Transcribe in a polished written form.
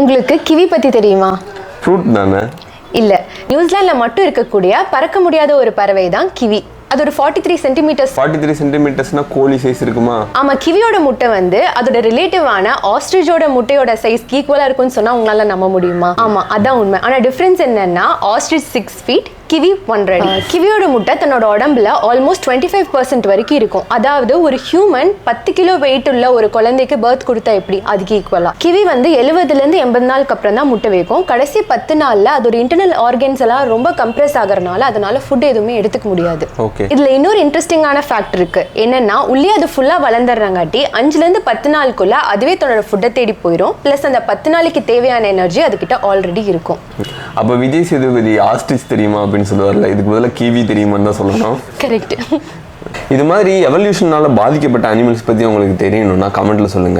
உங்களுக்கு கிவி பத்தி தெரியுமா? ஃப்ரூட் தானே? இல்ல, நியூசிலாந்துல மட்டும் இருக்கக்கூடிய பறக்க முடியாத ஒரு பறவை தான் கிவி. அது ஒரு 43 சென்டிமீட்டர்ஸ். 43 சென்டிமீட்டர்ஸ்னா கோழி சைஸ் இருக்குமா? ஆமா, கிவியோட முட்டை வந்து அதோட ரிலேட்டிவான ஆஸ்ட்ரிச்சோட முட்டையோட சைஸ்க்கு ஈக்குவலா இருக்கும்னு சொன்னா உங்களால நம்ப முடியுமா? ஆமா, அதான் உண்மை. ஆனா டிஃபரன்ஸ் என்னன்னா ஆஸ்ட்ரிச் 6 ஃபீட், கிவி 1 அடி. கிவியோட முட்டை தன்னோட உடம்புல ஆல்மோஸ்ட் 25% வரைக்கும் இருக்கும். அதாவது ஒரு ஹியூமன் 10 கிலோ வெயிட் உள்ள ஒரு குழந்தைக்கு பர்த் கொடுத்தா எப்படி, அதுக்கு ஈக்குவலா. கிவி வந்து 70 இருந்து 80 நாளுக்கு அப்புறம் தான் முட்டை வைக்கும். கடைசி 10 நாள்ல அதோட இன்டர்னல் ஆர்கன்ஸ் எல்லாம் ரொம்ப கம்ப்ரெஸ் ஆகறனால அதனால ஃபுட் எதுவுமே எடுத்துக்க முடியாது. இதுல இன்னொரு இன்ட்ரெஸ்டிங்கான ஃபேக்ட் இருக்கு. என்னன்னா உள்ளே அது ஃபுல்லா வளர்ந்துறாங்காட்டி 5 இருந்து 10 நாளுக்குள்ள அதுவே தன்னோட ஃபுட்டை தேடி போயிடும். பிளஸ் அந்த 10 நாளைக்கு தேவையான எனர்ஜி அதுகிட்ட ஆல்ரெடி இருக்கும். அப்ப விஜய் சேதுபதி ஆஸ்ட்ரிச் தெரியுமா அப்படின்னு சொல்லுவார்ல, இதுக்கு பதிலா கிவி தெரியுமான்னு தான் சொல்லணும். கரெக்ட். இது மாதிரி எவல்யூஷனால பாதிக்கப்பட்ட அனிமல்ஸ் பத்தி உங்களுக்கு தெரியணும்னா கமெண்ட்ல சொல்லுங்க.